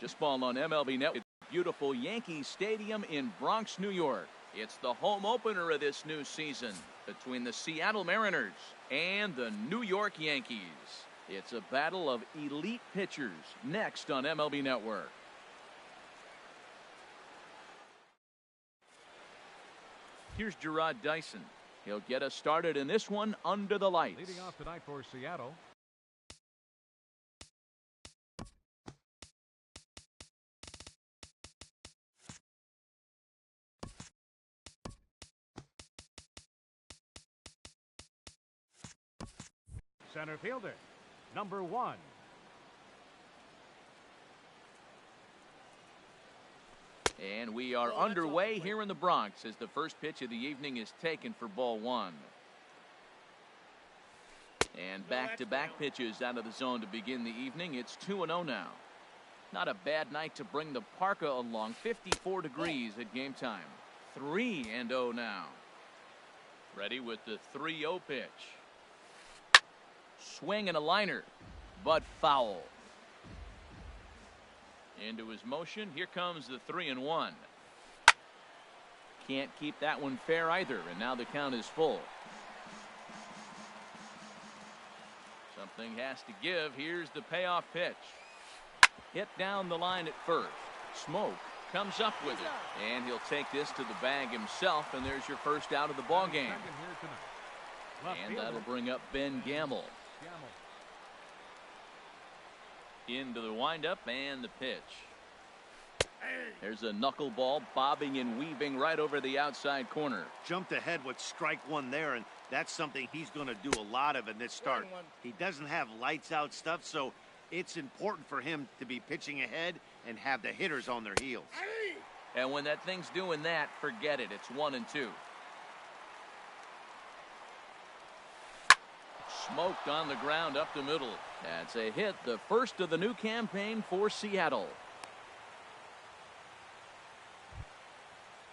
Just ball on MLB Network. Beautiful Yankee Stadium in Bronx, New York. It's the home opener of this new season between the Seattle Mariners and the New York Yankees. It's a battle of elite pitchers next on MLB Network. Here's Gerard Dyson. He'll get us started in this one under the lights. Leading off tonight for Seattle. Center fielder, number 1. And we are underway here in the Bronx as the first pitch of the evening is taken for ball 1. And back-to-back pitches out of the zone to begin the evening. It's 2-0 now. Not a bad night to bring the parka along. 54 degrees at game time. 3-0 now. Ready with the 3-0 pitch. Swing and a liner, but foul. Into his motion. Here comes the 3-1. Can't keep that one fair either, and now the count is full. Something has to give. Here's the payoff pitch. Hit down the line at first. Smoke comes up with it, and he'll take this to the bag himself, and there's your first out of the ball game. And that'll bring up Ben Gamble. Into the windup and the pitch. There's a knuckleball bobbing and weaving right over the outside corner. Jumped ahead with strike 1 there, and that's something he's going to do a lot of in this start. He doesn't have lights out stuff, so it's important for him to be pitching ahead and have the hitters on their heels. And when that thing's doing that, forget it. It's 1-2. Smoked on the ground up the middle. That's a hit, the first of the new campaign for Seattle.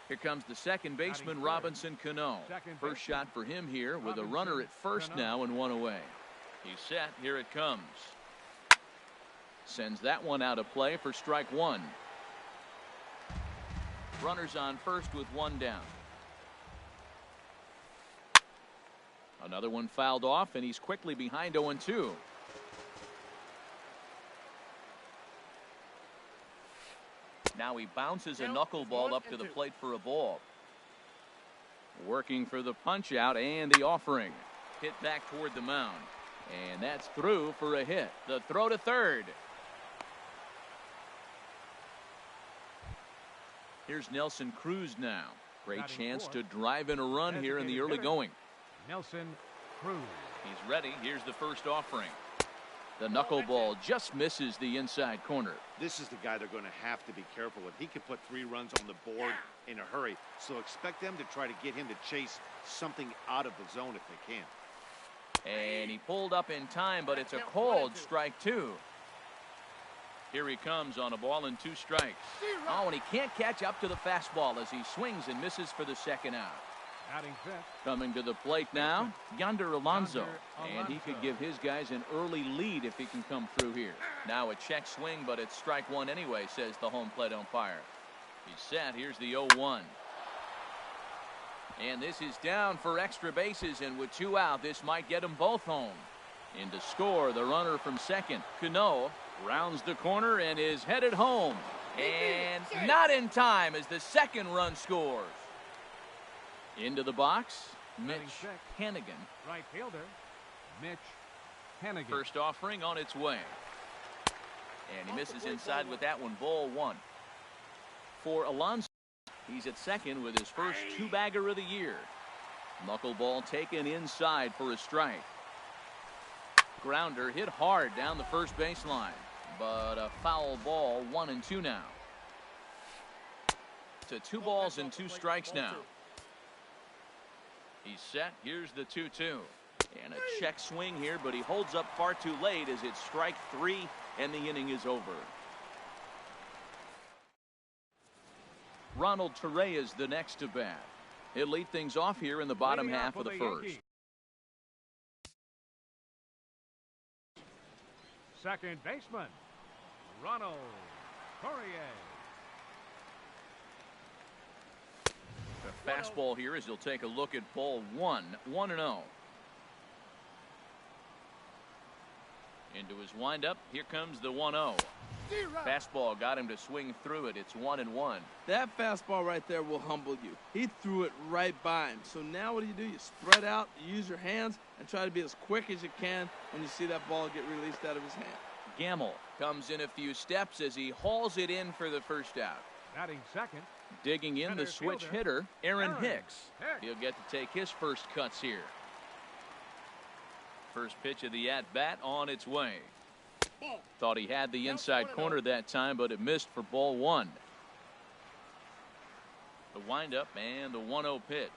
Here comes the second baseman, Robinson Cano. First shot for him here with a runner at first now and 1 away. He's set. Here it comes. Sends that one out of play for strike 1. Runners on first with 1 down. Another one fouled off, and he's quickly behind 0-2. Now he bounces a knuckleball up to the plate for a ball. Working for the punch out and the offering. Hit back toward the mound. And that's through for a hit. The throw to third. Here's Nelson Cruz now. Great chance to drive in a run here in the early going. Nelson Cruz. He's ready. Here's the first offering. The knuckleball just misses the inside corner. This is the guy they're going to have to be careful with. He can put 3 runs on the board in a hurry, so expect them to try to get him to chase something out of the zone if they can. And he pulled up in time, but it's a cold strike 2. Here he comes on a ball and 2 strikes. Oh, and he can't catch up to the fastball as he swings and misses for the second out. Coming to the plate now, Yonder Alonso. And he could give his guys an early lead if he can come through here. Now a check swing, but it's strike 1 anyway, says the home plate umpire. He's set. Here's the 0-1. And this is down for extra bases, and with 2 out, this might get them both home. In to score, the runner from second, Cano, rounds the corner and is headed home. And not in time as the second run scores. Into the box, Mitch Hannigan. Right fielder, Mitch Hannigan. First offering on its way. And he misses inside with that one, ball 1. For Alonso, he's at second with his first 2-bagger of the year. Knuckleball taken inside for a strike. Grounder hit hard down the first baseline, but a foul ball, 1-2 now. To 2 balls and 2 strikes now. He's set. Here's the 2-2. And a check swing here, but he holds up far too late as it's strike 3 and the inning is over. Ronald Torreyes the next to bat. He'll lead things off here in the bottom half of the first. Second baseman, Ronald Courier. The fastball here as he'll take a look at ball one. 1-0. Into his windup. Here comes the 1-0. Fastball got him to swing through it. It's 1-1. That fastball right there will humble you. He threw it right by him. So now what do? You spread out, you use your hands, and try to be as quick as you can when you see that ball get released out of his hand. Gamble comes in a few steps as he hauls it in for the first out. Batting second. Digging in the switch fielder, hitter, Aaron Aaron Hicks. Hicks. He'll get to take his first cuts here. First pitch of the at-bat on its way. Thought he had the inside corner that time, but it missed for ball one. The windup and the 1-0 pitch.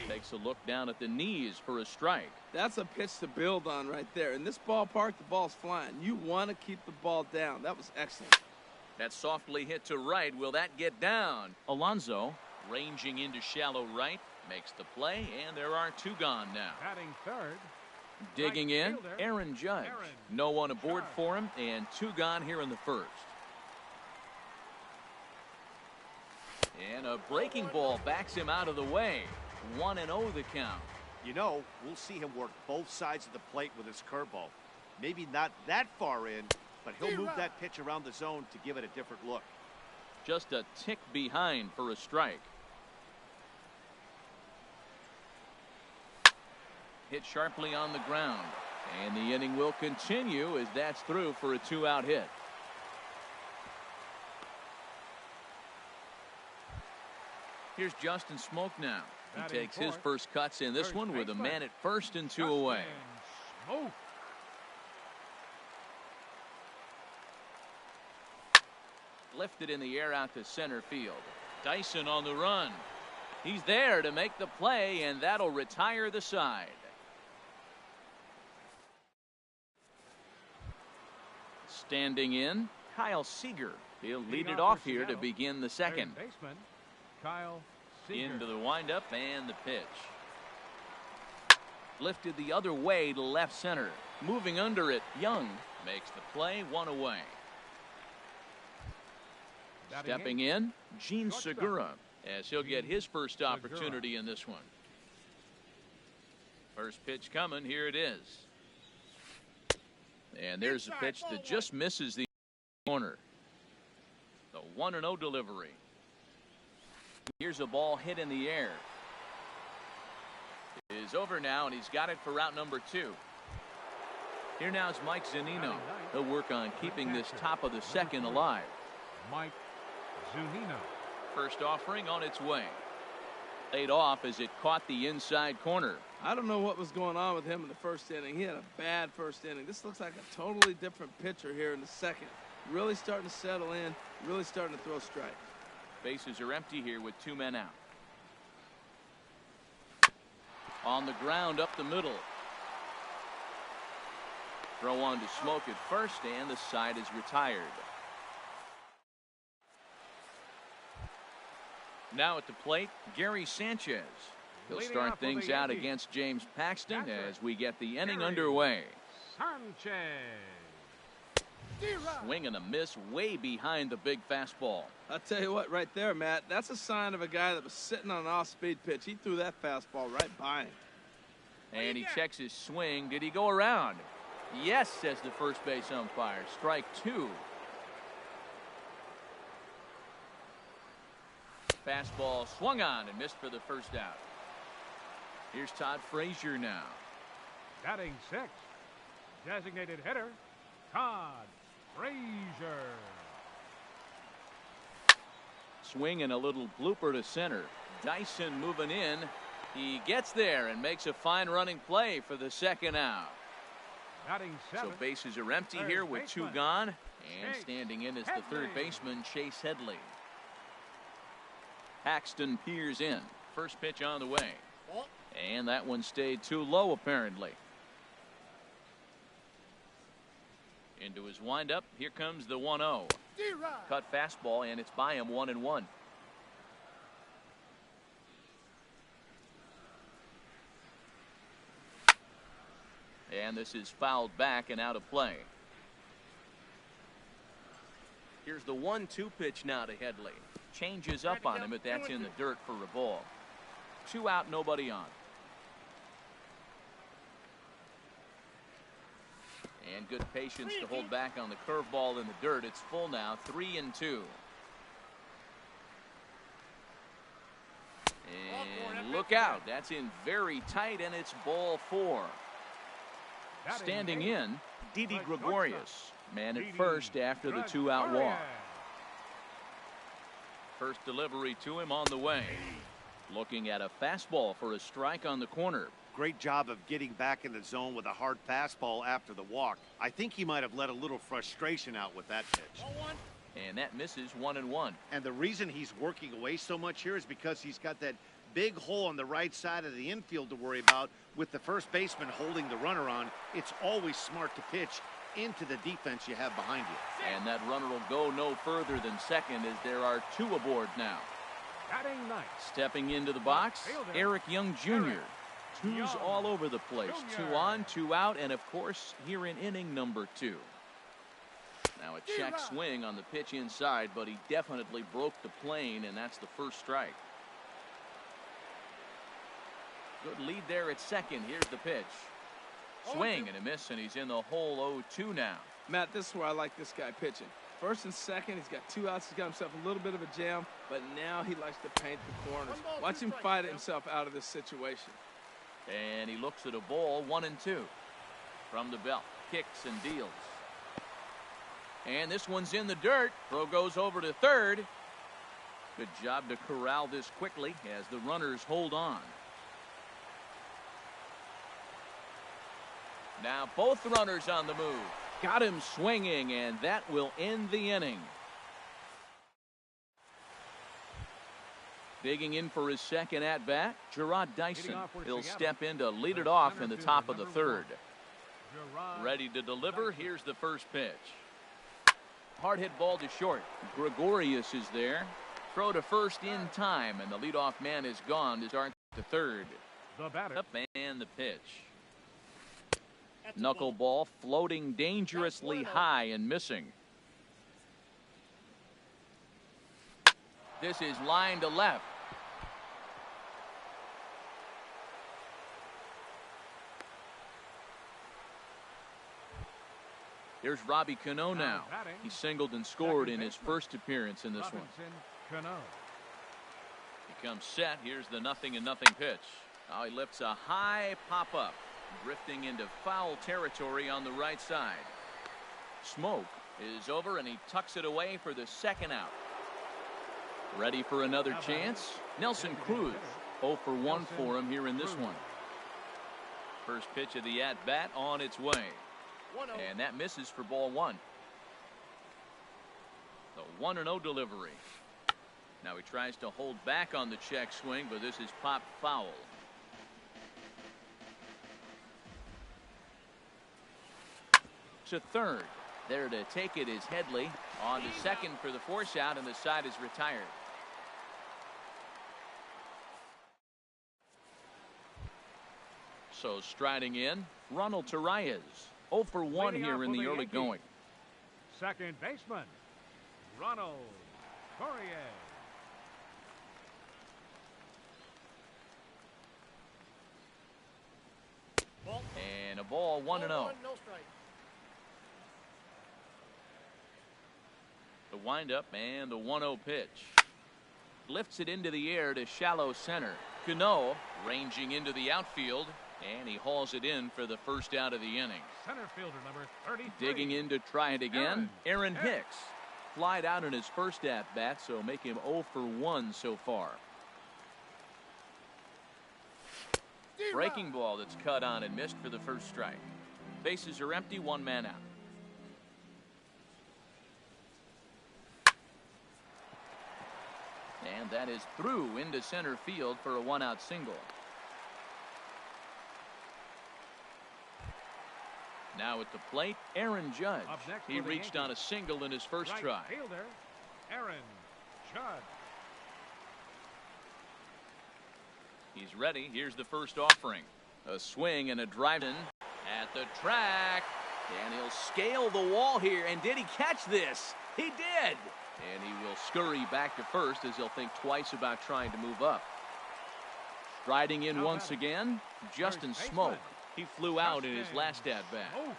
Takes a look down at the knees for a strike. That's a pitch to build on right there. In this ballpark, the ball's flying. You want to keep the ball down. That was excellent. That softly hit to right. Will that get down? Alonso ranging into shallow right. Makes the play, and there are two gone now. Batting third. Digging Right in, fielder, Aaron Judge. Aaron No one aboard Judge. for him, and two gone here in the first. And a breaking ball backs him out of the way. 1-0 the count. You know, we'll see him work both sides of the plate with his curveball. Maybe not that far in, but he'll move that pitch around the zone to give it a different look. Just a tick behind for a strike. Hit sharply on the ground. And the inning will continue as that's through for a two-out hit. Here's Justin Smoke now. He Batting takes his fourth. first cuts in this First one with a baseman. man at first and two away. Justin Smoke. Lifted in the air out to center field. Dyson on the run. He's there to make the play, and that'll retire the side. Standing in, Kyle Seager. He'll lead it off here to begin the second. Third baseman, Kyle Seager. Into the windup and the pitch. Lifted the other way to left center. Moving under it, Young makes the play, one away. Batting Stepping eighth, in, Gene shortstop. Segura, as he'll get his first Segura. opportunity in this one. First pitch coming, here it is. And there's a pitch that just misses the corner. The 1-0 delivery. Here's a ball hit in the air. It is over now, and he's got it for route number 2. Here now is Mike Zunino. He'll work on keeping this top of the second alive. Mike Zunino. First offering on its way. Laid off as it caught the inside corner. I don't know what was going on with him in the first inning. He had a bad first inning. This looks like a totally different pitcher here in the second. Really starting to settle in, really starting to throw strikes. Bases are empty here with 2 men out. On the ground up the middle. Throw on to Smoke at first, and the side is retired. Now at the plate, Gary Sanchez. He'll Leading start off for things the out Yankees. against James Paxton Catcher, as we get the inning Gary underway. Sanchez. Swing and a miss way behind the big fastball. I'll tell you what, right there, Matt, that's a sign of a guy that was sitting on an off-speed pitch. He threw that fastball right by him. And he checks his swing. Did he go around? Yes, says the first base umpire. Strike 2. Fastball swung on and missed for the first out. Here's Todd Frazier now. Batting sixth. Designated hitter, Todd Frazier. Swing and a little blooper to center. Dyson moving in. He gets there and makes a fine running play for the second out. Batting So seventh. bases are empty Third here with 2 baseman, gone. And Chase standing in is the third Headley. baseman, Chase Headley. Paxton peers in. First pitch on the way. And that one stayed too low, apparently. Into his windup. Here comes the 1-0. Cut fastball, and it's by him 1-1. And this is fouled back and out of play. Here's Here's the 1-2 pitch now to Headley. Changes up on him, but that's in the dirt for a ball. 2 out, nobody on. And good patience to hold back on the curveball in the dirt. It's full now, 3-2. And look out, that's in very tight, and it's ball 4. Standing in, Didi Gregorius, man at first after the 2-out walk. First delivery to him on the way. Looking at a fastball for a strike on the corner. Great job of getting back in the zone with a hard fastball after the walk. I think he might have let a little frustration out with that pitch. And that misses 1-1. And the reason he's working away so much here is because he's got that big hole on the right side of the infield to worry about with the first baseman holding the runner on. It's always smart to pitch into the defense you have behind you. And that runner will go no further than second as there are 2 aboard now. Batting ninth. Stepping into the box, Eric Young Jr. 2s all over the place. 2 on, 2 out, and of course here in inning number 2. Now a check swing on the pitch inside, but he definitely broke the plane, and that's the first strike. Good lead there at second. Here's the pitch. Swing and a miss, and he's in the hole 0-2 now. Matt, this is where I like this guy pitching. First and second, he's got 2 outs. He's got himself a little bit of a jam, but now he likes to paint the corners. Watch him fight himself out of this situation. And he looks at a ball, 1-2. From the belt, kicks and deals. And this one's in the dirt. Throw goes over to third. Good job to corral this quickly as the runners hold on. Now both runners on the move. Got him swinging, and that will end the inning. Digging in for his second at-bat, Gerard Dyson. He'll step in to lead it off in the top of the third. Ready to deliver. Here's the first pitch. Hard hit ball to short. Gregorius is there. Throw to first in time, and the leadoff man is gone to start the third. The batter. Up and the pitch. Knuckleball floating dangerously high and missing. This is line to left. Here's Robbie Cano now. He singled and scored in his first appearance in this one. He comes set. Here's the 0-0 pitch. Now he lifts a high pop-up, drifting into foul territory on the right side. Smoke is over, and he tucks it away for the second out. Ready for another chance? Nelson Cruz. 0 for 1 for him here in this one. First pitch of the at-bat on its way. And that misses for ball 1. The 1-0 delivery. Now he tries to hold back on the check swing, but this is popped foul. To third. There to take it is Headley. On to second for the force out, and the side is retired. So striding in, Ronald Torreyes. 0 for 1 here in the early going. Second baseman, Ronald Torreyes. And a ball, 1-0. The windup and the 1-0 pitch. Lifts it into the air to shallow center. Cano ranging into the outfield, and he hauls it in for the first out of the inning. Center fielder number 33. Digging in to try it again, Aaron Hicks. Flied out in his first at-bat, so make him 0 for 1 so far. Breaking ball that's cut on and missed for the first strike. Bases are empty, 1 man out. And that is through into center field for a 1-out single. Now at the plate, Aaron Judge. He reached on a single in his first try. Fielder, Aaron Judge. He's ready. Here's the first offering. A swing and a drive in at the track. And he'll scale the wall here. And did he catch this? He did. And he will scurry back to first as he'll think twice about trying to move up. Striding in once again, Justin Smoke. He flew out in his last at-bat.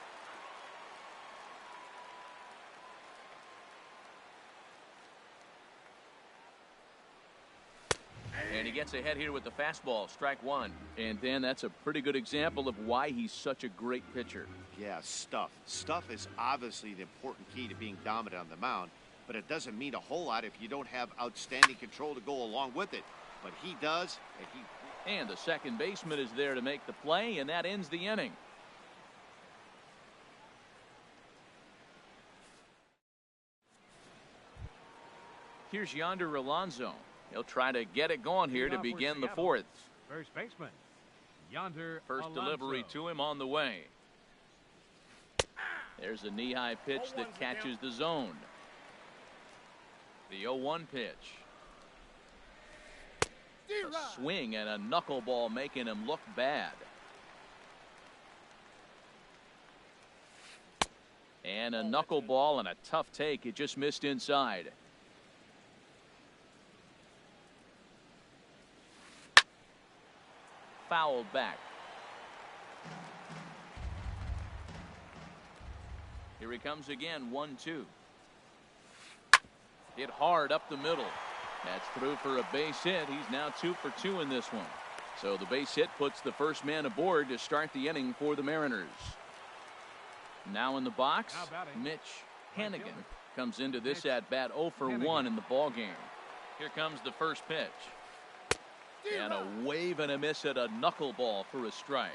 And he gets ahead here with the fastball, strike one. And then that's a pretty good example of why he's such a great pitcher. Yeah, stuff. Stuff is obviously the important key to being dominant on the mound, but it doesn't mean a whole lot if you don't have outstanding control to go along with it. But he does, and the second baseman is there to make the play, and that ends the inning. Here's Yonder Alonso. He'll try to get it going here to begin the fourth. First baseman, Yonder First Alonso. delivery to him on the way. There's a knee-high pitch that catches the zone. The 0-1 pitch. A swing and a knuckleball making him look bad. And a knuckleball and a tough take. It just missed inside. Fouled back. Here he comes again, 1-2. Hit hard up the middle. That's through for a base hit. He's now 2 for 2 in this one. So the base hit puts the first man aboard to start the inning for the Mariners. Now in the box, Mitch Hannigan comes into this at-bat 0 for 1 in the ballgame. Here comes the first pitch. And a wave and a miss at a knuckleball for a strike.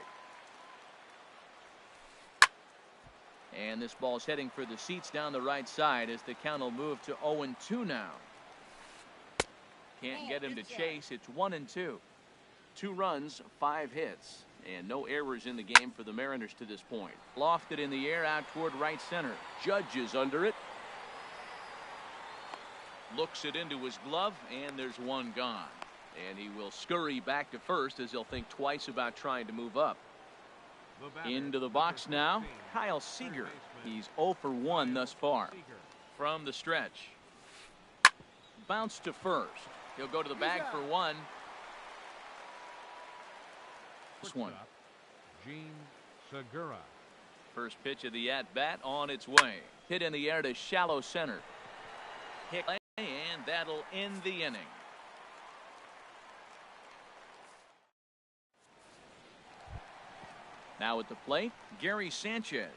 And this ball's heading for the seats down the right side as the count will move to 0-2 now. Can't get him to chase. It's 1-2. 2 runs, 5 hits, and no errors in the game for the Mariners to this point. Lofted in the air out toward right center. Judge is under it. Looks it into his glove, and there's one gone. And he will scurry back to first as he'll think twice about trying to move up. Into the box now, Kyle Seager. He's 0 for 1 thus far. From the stretch. Bounce to first. He'll go to the bag for 1. This one. Gene Segura. First pitch of the at-bat on its way. Hit in the air to shallow center. Hit, and that'll end the inning. Now at the plate, Gary Sanchez.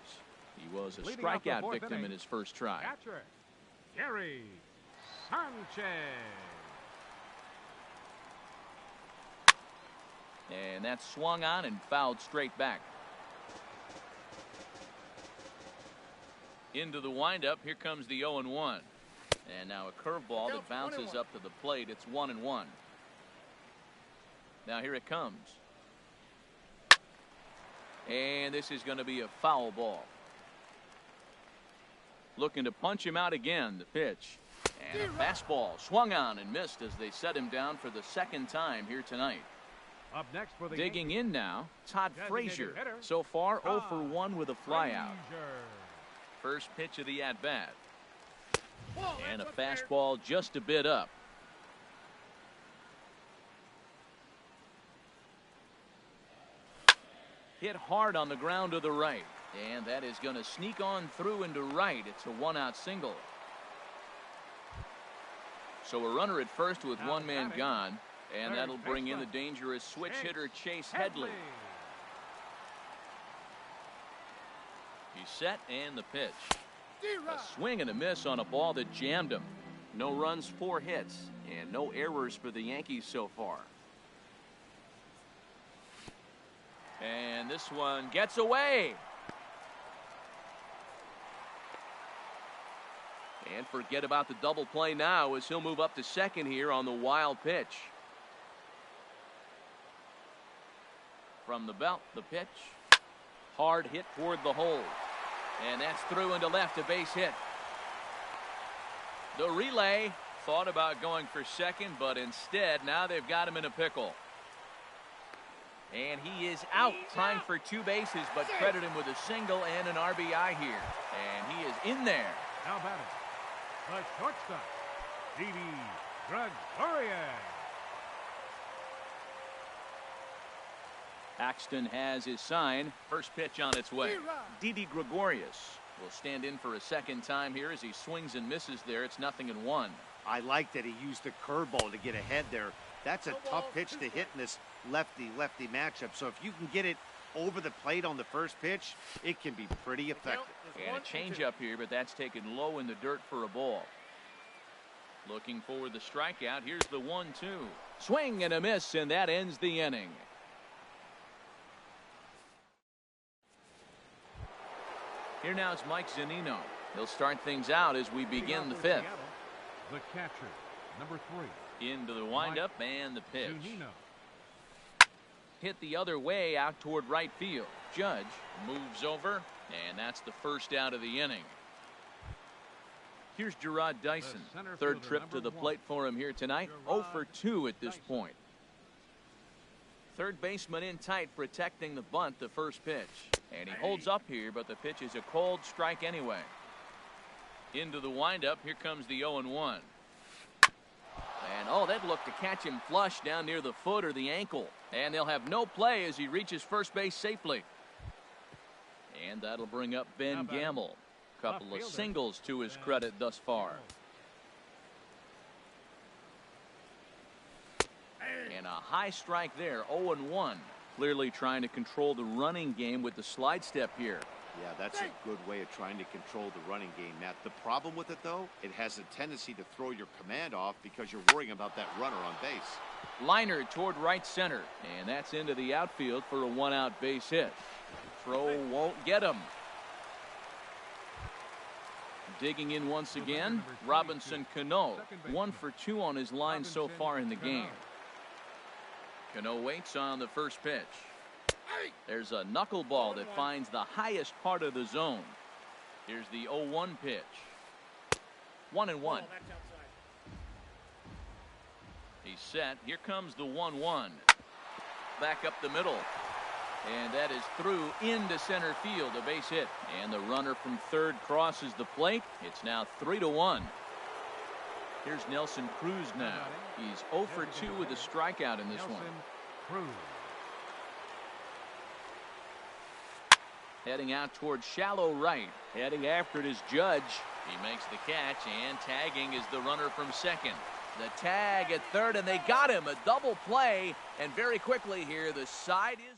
He was a strikeout victim in his first try. Catcher, Gary Sanchez. And that's swung on and fouled straight back. Into the windup, here comes the 0-1. And now a curveball that bounces up to the plate. It's 1-1. Now here it comes. And this is going to be a foul ball. Looking to punch him out again, the pitch. And a fastball swung on and missed as they set him down for the second time here tonight. Up next for the digging in now, Todd Frazier. So far 0 for 1 with a flyout. First pitch of the at-bat. And a fastball just a bit up. Hit hard on the ground to the right. And that is going to sneak on through into right. It's a 1-out single. So a runner at first with one man gone. And that'll bring in the dangerous switch hitter Chase Headley. He's set and the pitch. A swing and a miss on a ball that jammed him. No runs, 4 hits, and no errors for the Yankees so far. And this one gets away. And forget about the double play now as he'll move up to second here on the wild pitch. From the belt, the pitch. Hard hit toward the hole. And that's through into left, a base hit. The relay thought about going for second, but instead now they've got him in a pickle. And he is out, trying for 2 bases, but credit him with a single and an RBI here. And he is in there. Now batting, The shortstop, Didi Gregorius. Axton has his sign. First pitch on its way. Didi Gregorius will stand in for a second time here as he swings and misses there. It's 0-1. I like that he used the curveball to get ahead there. That's a tough pitch to hit in this lefty-lefty matchup. So if you can get it over the plate on the first pitch, it can be pretty effective. And a changeup here, but that's taken low in the dirt for a ball. Looking for the strikeout. Here's the 1-2. Swing and a miss, and that ends the inning. Here now is Mike Zunino. He'll start things out as we begin the fifth. The catcher, number 3. Into the windup and the pitch. Zunino. Hit the other way out toward right field. Judge moves over, and that's the first out of the inning. Here's Gerard Dyson. Third trip to the plate for him here tonight. 0 for 2 at this point. Third baseman in tight, protecting the bunt, the first pitch. And he holds up here, but the pitch is a cold strike anyway. Into the windup. Here comes the 0-1. And oh, that looked to catch him flush down near the foot or the ankle. And they'll have no play as he reaches first base safely. And that'll bring up Ben Gamble. Couple of singles to his credit thus far. And a high strike there, 0-1. Clearly trying to control the running game with the slide step here. Yeah, that's a good way of trying to control the running game, Matt. The problem with it, though, it has a tendency to throw your command off because you're worrying about that runner on base. Liner toward right center, and that's into the outfield for a 1-out base hit. Throw won't get him. Digging in once again, Robinson Cano. 1 for 2 on his line so far in the game. Cano waits on the first pitch. There's a knuckleball that finds the highest part of the zone. Here's the 0-1 pitch. 1-1. He's set. Here comes the 1-1. Back up the middle. And that is through into center field, a base hit. And the runner from third crosses the plate. It's now 3-1. Here's Nelson Cruz now. He's 0 for 2 with a strikeout in this one. Cruz. Heading out toward shallow right. Heading after it is Judge. He makes the catch, and tagging is the runner from second. The tag at third, and they got him. A double play, and very quickly here, the side is...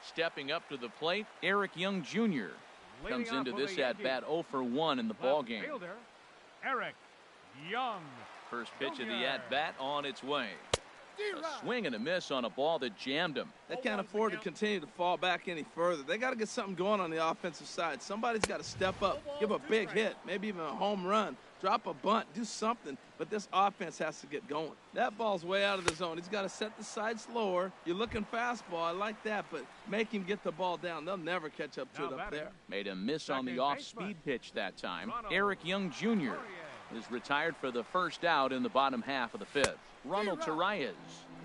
Stepping up to the plate, Eric Young Jr. comes into this at-bat 0 for 1 in the ballgame. Eric Young. First pitch of the at-bat on its way. A swing and a miss on a ball that jammed him. They can't afford to continue to fall back any further. They got to get something going on the offensive side. Somebody's got to step up, give a big hit, maybe even a home run, drop a bunt, do something. But this offense has to get going. That ball's way out of the zone. He's got to set the side slower. You're looking fastball. I like that, but make him get the ball down. They'll never catch up to it up there. Made a miss on the off-speed pitch that time. Eric Young Jr. is retired for the first out in the bottom half of the fifth. Ronald Torreyes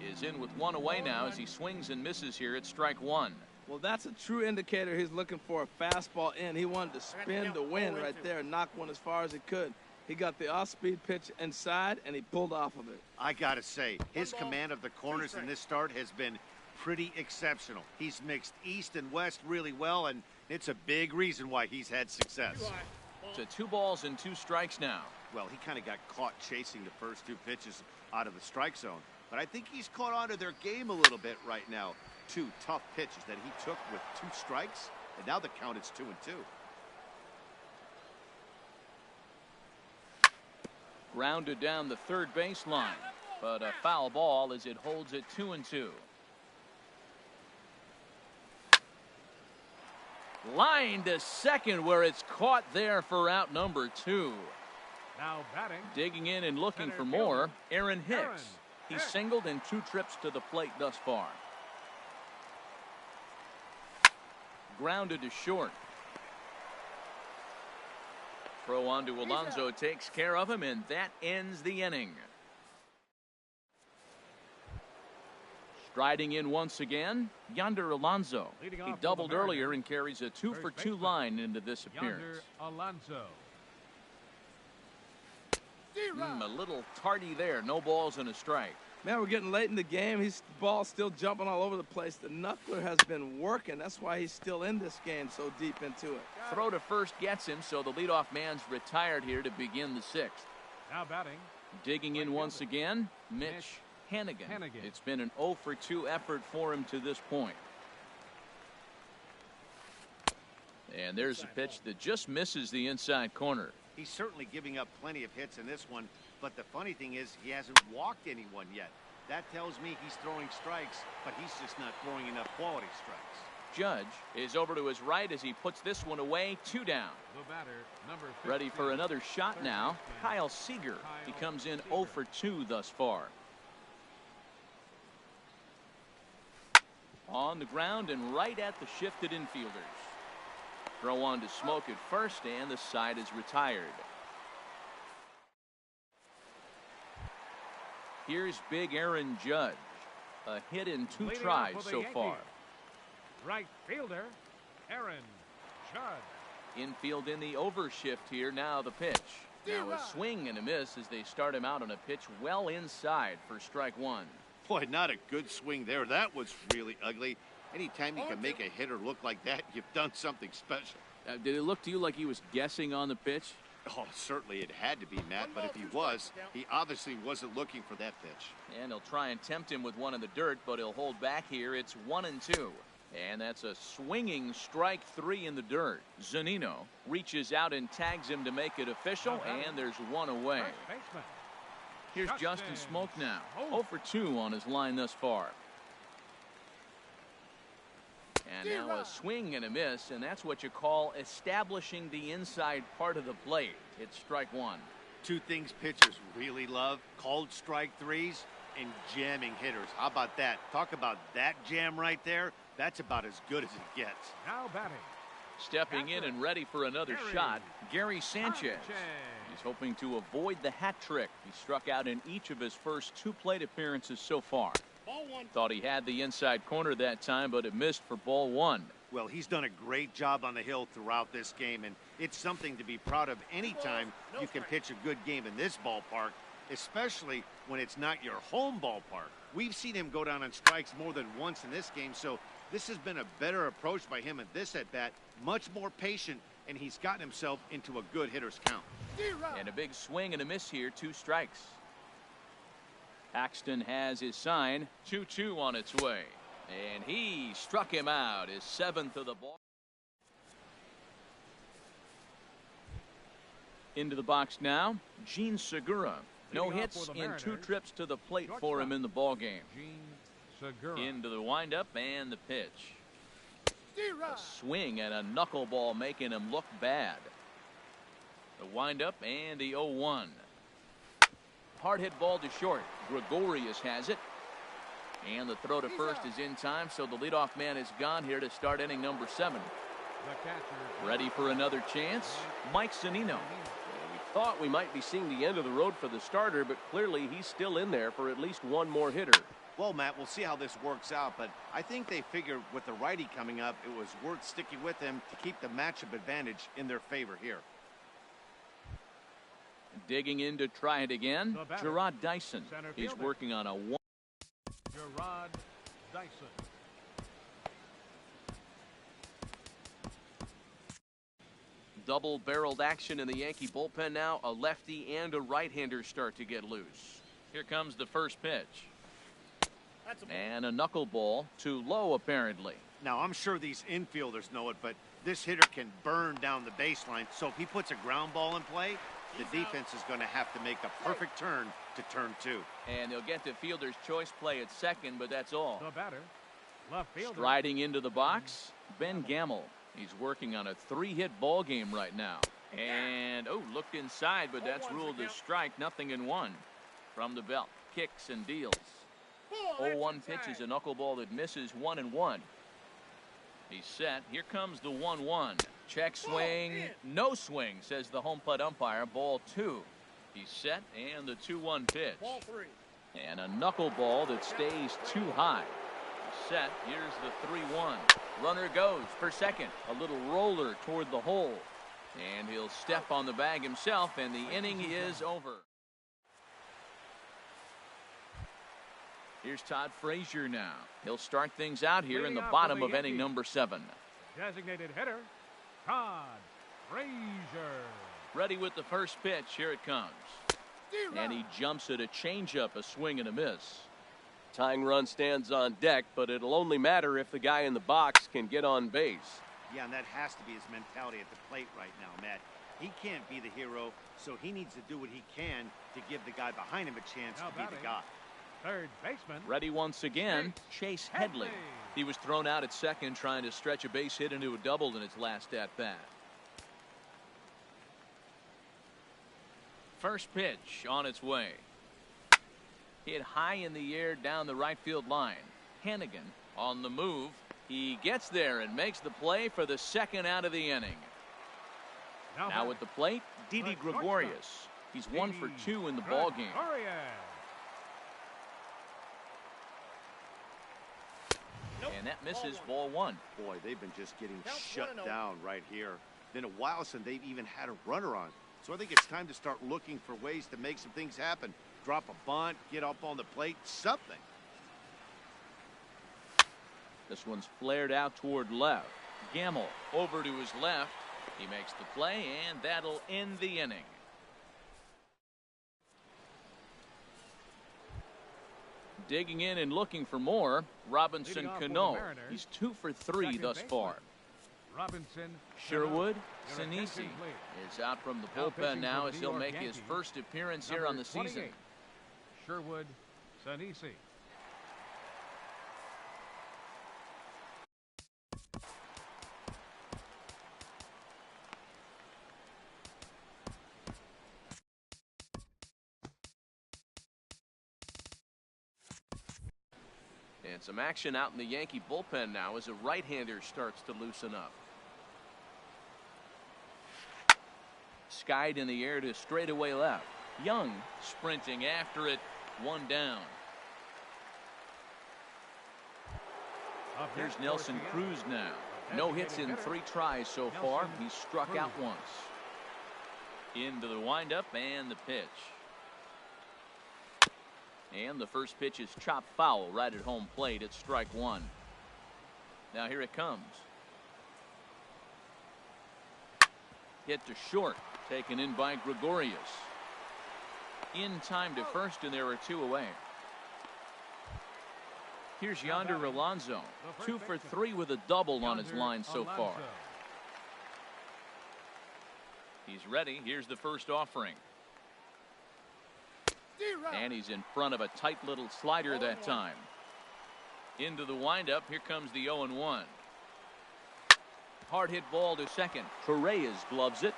is in with 1 away now as he swings and misses here at strike 1. Well, that's a true indicator he's looking for a fastball in. He wanted to spin to win right there, knock one as far as he could. He got the off-speed pitch inside, and he pulled off of it. I got to say, his command of the corners in this start has been pretty exceptional. He's mixed east and west really well, and it's a big reason why he's had success. So 2 balls and 2 strikes now. Well, he kind of got caught chasing the first 2 pitches out of the strike zone. But I think he's caught on to their game a little bit right now. 2 tough pitches that he took with 2 strikes, and now the count is 2-2. Grounded down the third baseline, but a foul ball as it holds it 2-2. Line to second where it's caught there for out number 2. Now batting. Digging in and looking for more, Aaron Hicks. He's singled in 2 trips to the plate thus far. Grounded to short. Throw on to Alonso takes care of him, and that ends the inning. Striding in once again, Yonder Alonso. He doubled earlier and carries a 2-for-2 line into this appearance. Alonso. A little tardy there. No balls and a strike. Man, we're getting late in the game. His ball's still jumping all over the place. The knuckler has been working. That's why he's still in this game so deep into it. Throw to first gets him, so the leadoff man's retired here to begin the sixth. Now batting. Digging in once again, Mitch Hannigan. It's been an 0-for-2 effort for him to this point. And there's a pitch that just misses the inside corner. He's certainly giving up plenty of hits in this one, but the funny thing is he hasn't walked anyone yet. That tells me he's throwing strikes, but he's just not throwing enough quality strikes. Judge is over to his right as he puts this one away. 2 down. The batter, number 15, ready for another shot now. Kyle Seager. He comes in 0-for-2 thus far. On the ground and right at the shifted infielders. Throw on to Smoke at first, and the side is retired. Here's big Aaron Judge. A hit in 2 tries so far. Right fielder, Aaron Judge. Infield in the overshift here. Now the pitch. Now a swing and a miss as they start him out on a pitch well inside for strike 1. Boy, not a good swing there. That was really ugly. Anytime you can make a hitter look like that, you've done something special. Did it look to you like he was guessing on the pitch? Oh, certainly it had to be, Matt, but if he was, he obviously wasn't looking for that pitch. And he'll try and tempt him with one in the dirt, but he'll hold back here. It's 1-2. And that's a swinging strike 3 in the dirt. Zunino reaches out and tags him to make it official, and there's 1 away. Here's Justin Smoke now. 0-for-2 on his line thus far. And now a swing and a miss, and that's what you call establishing the inside part of the plate. It's strike 1. 2 things pitchers really love: called strike 3s and jamming hitters. How about that? Talk about that jam right there. That's about as good as it gets. Now batting. Stepping in and ready for another shot, Gary Sanchez. He's hoping to avoid the hat trick. He struck out in each of his first 2 plate appearances so far. Thought he had the inside corner that time, but it missed for ball 1. Well, he's done a great job on the hill throughout this game, and it's something to be proud of anytime you can pitch a good game in this ballpark, especially when it's not your home ballpark. We've seen him go down on strikes more than once in this game, so this has been a better approach by him at this at-bat, much more patient, and he's gotten himself into a good hitter's count. And a big swing and a miss here, 2 strikes. Paxton has his sign, 2-2 on its way. And he struck him out, his 7th of the ball. Into the box now, Gene Segura. No hits in 2 trips to the plate for him in the ball game. Into the windup and the pitch. A swing and a knuckleball making him look bad. The windup and the 0-1. Hard hit ball to short. Gregorius has it. And the throw to first is in time, so the leadoff man is gone here to start inning number 7. Ready for another chance, Mike Zunino. We thought we might be seeing the end of the road for the starter, but clearly he's still in there for at least 1 more hitter. Well, Matt, we'll see how this works out, but I think they figured with the righty coming up, it was worth sticking with him to keep the matchup advantage in their favor here. Digging in to try it again, Gerard Dyson. He's working on a 1. Gerard Dyson. Double-barreled action in the Yankee bullpen now. A lefty and a right-hander start to get loose. Here comes the first pitch. And a knuckleball too low, apparently. Now, I'm sure these infielders know it, but this hitter can burn down the baseline, so if he puts a ground ball in play, the defense is going to have to make a perfect turn to turn 2. And they'll get to fielder's choice play at second, but that's all. The batter, left fielder. Striding into the box, Ben Gamel. He's working on a 3-hit ball game right now. And, looked inside, but that's ruled a strike. Nothing in 1. From the belt, kicks and deals. 0-1 pitch is a knuckleball that misses 1-1. He's set. Here comes the 1-1. Check swing. No swing, says the home plate umpire. Ball 2. He's set, and the 2-1 pitch. Ball 3. And a knuckleball that stays too high. Set. Here's the 3-1. Runner goes for second. A little roller toward the hole. And he'll step on the bag himself, and the inning is over. Here's Todd Frazier now. He'll start things out here in the bottom of inning number 7. Designated hitter, Todd Frazier. Ready with the first pitch. Here it comes. And he jumps at a changeup, a swing and a miss. Tying run stands on deck, but it'll only matter if the guy in the box can get on base. Yeah, and that has to be his mentality at the plate right now, Matt. He can't be the hero, so he needs to do what he can to give the guy behind him a chance to be the guy. Third baseman. Ready once again, Chase Headley. He was thrown out at second trying to stretch a base hit into a double in his last at-bat. First pitch on its way. Hit high in the air down the right field line. Hennigan on the move. He gets there and makes the play for the second out of the inning. Now at the plate, Didi Gregorius. He's 1 for 2 in the ballgame. And that misses ball 1. Boy, they've been just getting shut down right here. Been a while since they've even had a runner on. So I think it's time to start looking for ways to make some things happen. Drop a bunt, get up on the plate, something. This one's flared out toward left. Gamble over to his left. He makes the play, and that'll end the inning. Digging in and looking for more, Robinson Cano. He's 2 for 3 thus far. Sherwood Sinisi is out from the bullpen now as he'll make his first appearance here on the season. Sherwood Sinisi. And some action out in the Yankee bullpen now as a right-hander starts to loosen up. Skied in the air to straightaway left. Young sprinting after it. 1 down. Here's Nelson Cruz now. No hits in 3 tries so far. He's struck out once. Into the windup and the pitch. And the first pitch is chopped foul right at home plate at strike 1. Now here it comes. Hit to short. Taken in by Gregorius. In time to first, and there are 2 away. Here's Yonder Alonso. 2 for 3 with a double on his line so far. He's ready. Here's the first offering. And he's in front of a tight little slider that time. Into the windup. Here comes the 0-1. Hard hit ball to second. Torreyes gloves it.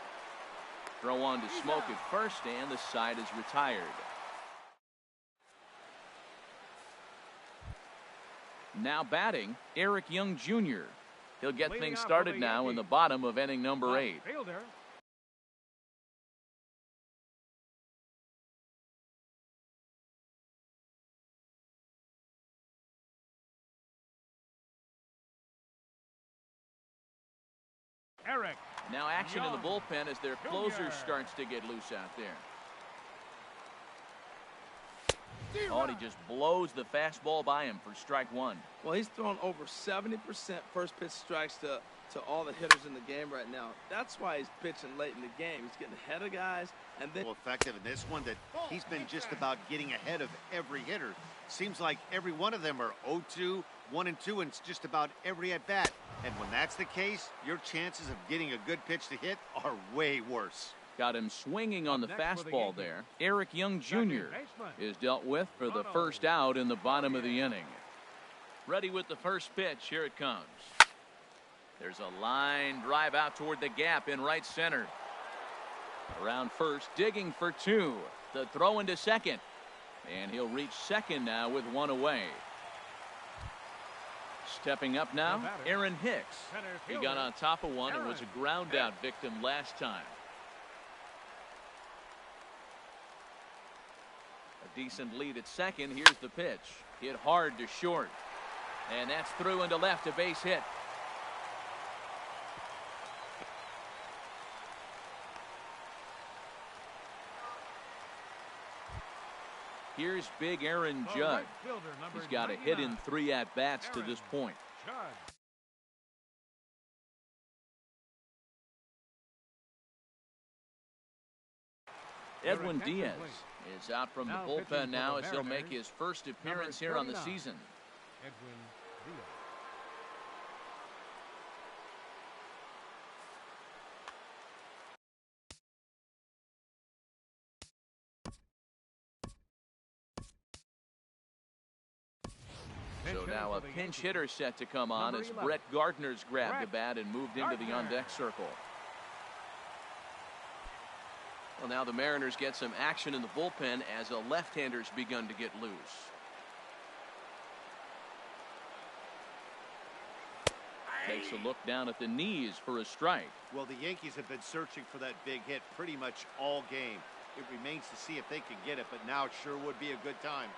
Throw on to Smoke at first, and the side is retired. Now batting, Eric Young Jr. He'll get things started now in the bottom of inning number 8. Eric. Now action in the bullpen as their closer starts to get loose out there. Oh, and he just blows the fastball by him for strike 1. Well, he's thrown over 70% first pitch strikes to all the hitters in the game right now. That's why he's pitching late in the game. He's getting ahead of guys. And then effective in this one that he's been just about getting ahead of every hitter. Seems like every one of them are 0-2, 1-2, and it's just about every at bat. And when that's the case, your chances of getting a good pitch to hit are way worse. Got him swinging on the fastball there. Eric Young Jr. is dealt with for the first out in the bottom of the inning. Ready with the first pitch. Here it comes. There's a line drive out toward the gap in right center. Around first, digging for 2. The throw into second. And he'll reach second now with 1 away. Stepping up now, Aaron Hicks. He got on top of one and was a ground out victim last time. Decent lead at second. Here's the pitch. Hit hard to short. And that's through into left, a base hit. Here's big Aaron Judge. He's got a hit in 3 at-bats to this point. Edwin Diaz is out from the bullpen now as he'll make his first appearance here on the season. Edwin Diaz. So now a pinch hitter set to come on as Brett Gardner's grabbed the bat and moved into the on-deck circle. Well, now the Mariners get some action in the bullpen as a left-hander's begun to get loose. Takes a look down at the knees for a strike. Well, the Yankees have been searching for that big hit pretty much all game. It remains to see if they can get it, but now it sure would be a good time.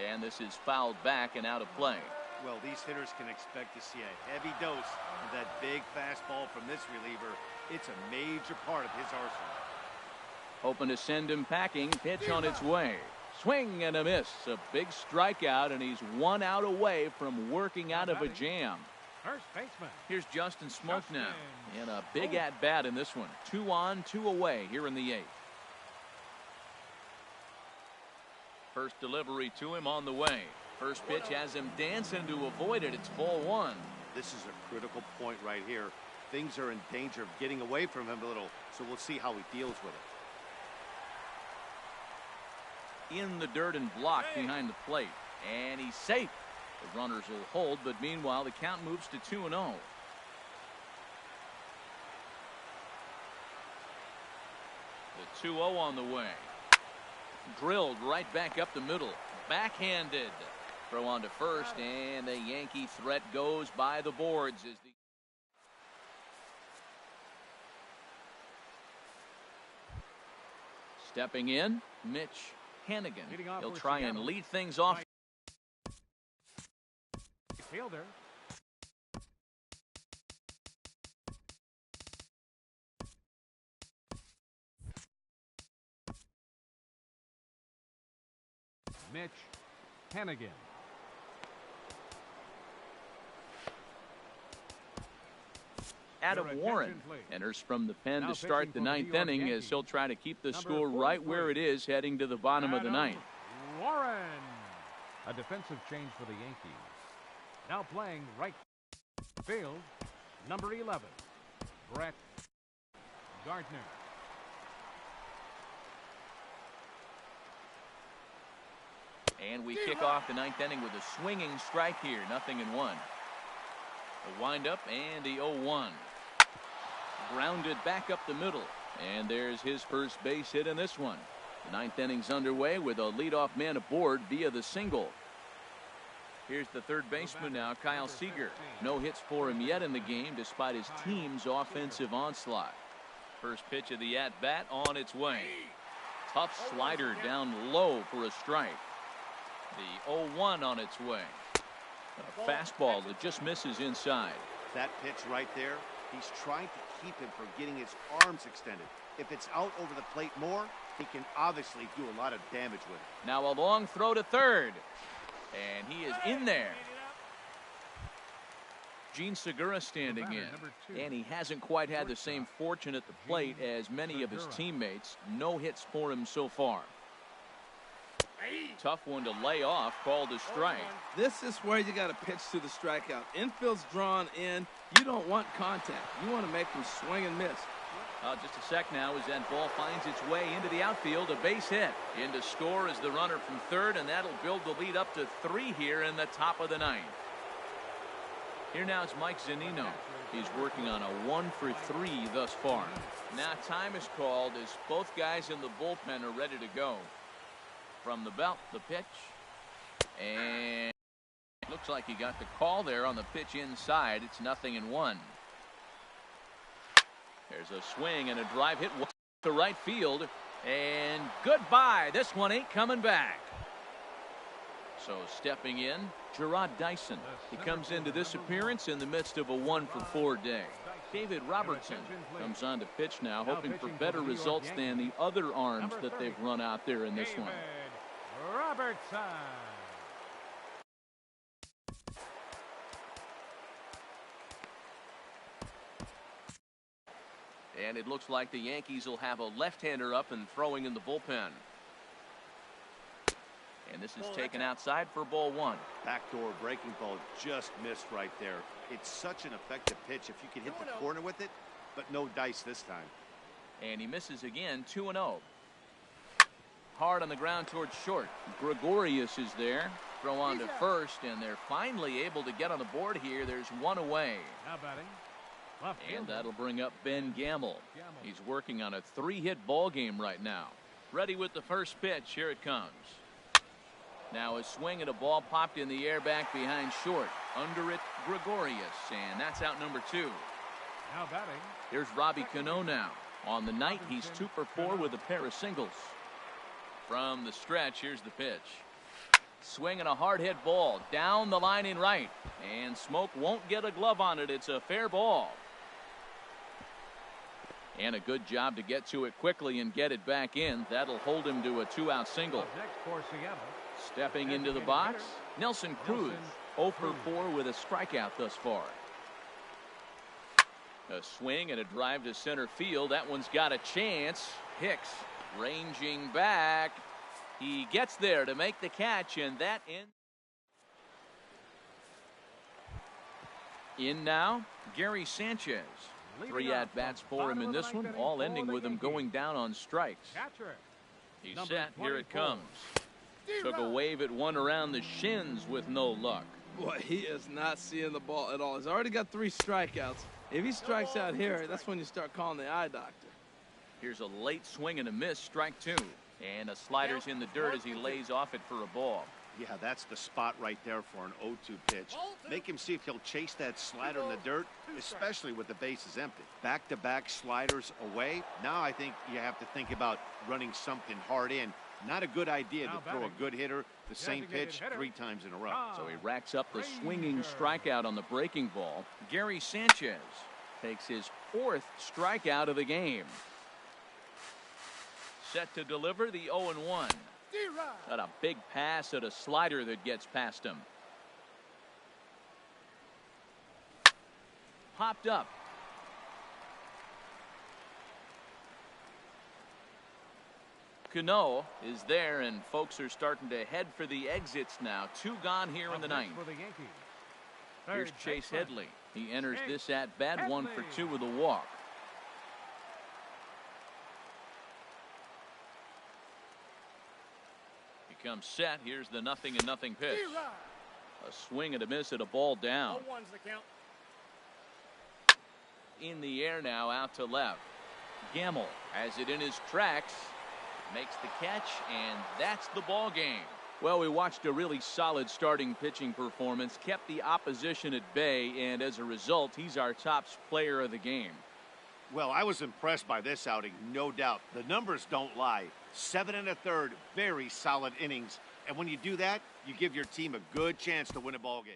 And this is fouled back and out of play. Well, these hitters can expect to see a heavy dose of that big fastball from this reliever. It's a major part of his arsenal. Hoping to send him packing. Pitch on its way. Swing and a miss. A big strikeout, and he's 1 out away from working out of a jam. First baseman. Here's Justin Smoak now. And a big at-bat in this one. 2 on, 2 away here in the 8th. First delivery to him on the way. First pitch has him dancing to avoid it. It's ball 1. This is a critical point right here. Things are in danger of getting away from him a little, so we'll see how he deals with it. In the dirt and blocked behind the plate. And he's safe. The runners will hold, but meanwhile the count moves to 2-0. The 2-0 on the way. Drilled right back up the middle. Backhanded. Throw on to first, and the Yankee threat goes by the boards as the stepping in, Mitch Hannigan. He'll try and lead things off. Fielder. Mitch Hannigan. Adam Warren enters from the pen to start the 9th inning as he'll try to keep the score right where it is heading to the bottom of the 9th. Warren. A defensive change for the Yankees. Now playing right field, number 11, Brett Gardner. And we kick off the 9th inning with a swinging strike here. 0-1. The windup and the 0-1. Grounded back up the middle. And there's his first base hit in this one. The 9th inning's underway with a leadoff man aboard via the single. Here's the third baseman now, Kyle Seager. No hits for him yet in the game despite his team's offensive onslaught. First pitch of the at-bat on its way. Tough slider down low for a strike. The 0-1 on its way. A fastball that just misses inside. That pitch right there, he's trying to keep him from getting his arms extended. If it's out over the plate more, he can obviously do a lot of damage with it. Now a long throw to third. And he is in there. Gene Segura standing in. And he hasn't quite had the same fortune at the plate as many of his teammates. No hits for him so far. Tough one to lay off, called a strike. This is where you got to pitch to the strikeout. Infield's drawn in. You don't want contact. You want to make them swing and miss. Just a sec now as that ball finds its way into the outfield. A base hit. In to score is the runner from third, and that'll build the lead up to 3 here in the top of the 9th. Here now is Mike Zunino. He's working on a 1-for-3 thus far. Now time is called as both guys in the bullpen are ready to go. From the belt, the pitch. And looks like he got the call there on the pitch inside. It's 0-1. There's a swing and a drive hit to right field. And goodbye. This one ain't coming back. So stepping in, Gerard Dyson. He comes into this appearance in the midst of a 1-for-4 day. David Robertson comes on to pitch now, hoping for better results than the other arms that they've run out there in this one. Robertson. And it looks like the Yankees will have a left-hander up and throwing in the bullpen. And this is taken outside for ball 1. Backdoor breaking ball just missed right there. It's such an effective pitch if you can hit the corner with it, but no dice this time. And he misses again, 2-0. Hard on the ground towards short. Gregorius is there. Throw on to first, and they're finally able to get on the board here. There's one away. Now batting. And that'll bring up Ben Gamble. He's working on a 3-hit ball game right now. Ready with the first pitch. Here it comes. Now a swing and a ball popped in the air back behind short. Under it, Gregorius, and that's out number 2. Now batting. Here's Robbie Cano now. On the night, he's 2 for 4 with a pair of singles. From the stretch, here's the pitch. Swing and a hard hit ball down the line in right. And Smoke won't get a glove on it. It's a fair ball. And a good job to get to it quickly and get it back in. That'll hold him to a 2-out single. Next for Seattle. Stepping into the box, Nelson Cruz. 0 for 4 with a strikeout thus far. A swing and a drive to center field. That one's got a chance. Hicks ranging back. He gets there to make the catch, and that in now, Gary Sanchez. 3 at-bats for him in this one, all ending with him going down on strikes. He's set. Here it comes. Took a wave at one around the shins with no luck. Boy, he is not seeing the ball at all. He's already got 3 strikeouts. If he strikes out here, that's when you start calling the eye doctor. Here's a late swing and a miss, strike 2. And a slider's in the dirt as he lays off it for a ball. Yeah, that's the spot right there for an 0-2 pitch. Make him see if he'll chase that slider in the dirt, especially with the bases empty. Back-to-back sliders away. Now I think you have to think about running something hard in. Not a good idea to throw a good hitter the same pitch 3 times in a row. So he racks up the swinging strikeout on the breaking ball. Gary Sanchez takes his 4th strikeout of the game. Set to deliver the 0-1. Got a big pass at a slider that gets past him. Popped up. Cano is there, and folks are starting to head for the exits now. 2 gone here in the 9th. Here's Chase Headley. He enters this at bat 1 for 2 with a walk. He comes set. Here's the 0-0 pitch. A swing and a miss at a ball down. In the air now, out to left. Gamble has it in his tracks. Makes the catch, and that's the ball game. Well, we watched a really solid starting pitching performance, kept the opposition at bay, and as a result, he's our top player of the game. Well, I was impressed by this outing, no doubt. The numbers don't lie. 7 1/3, very solid innings. And when you do that, you give your team a good chance to win a ball game.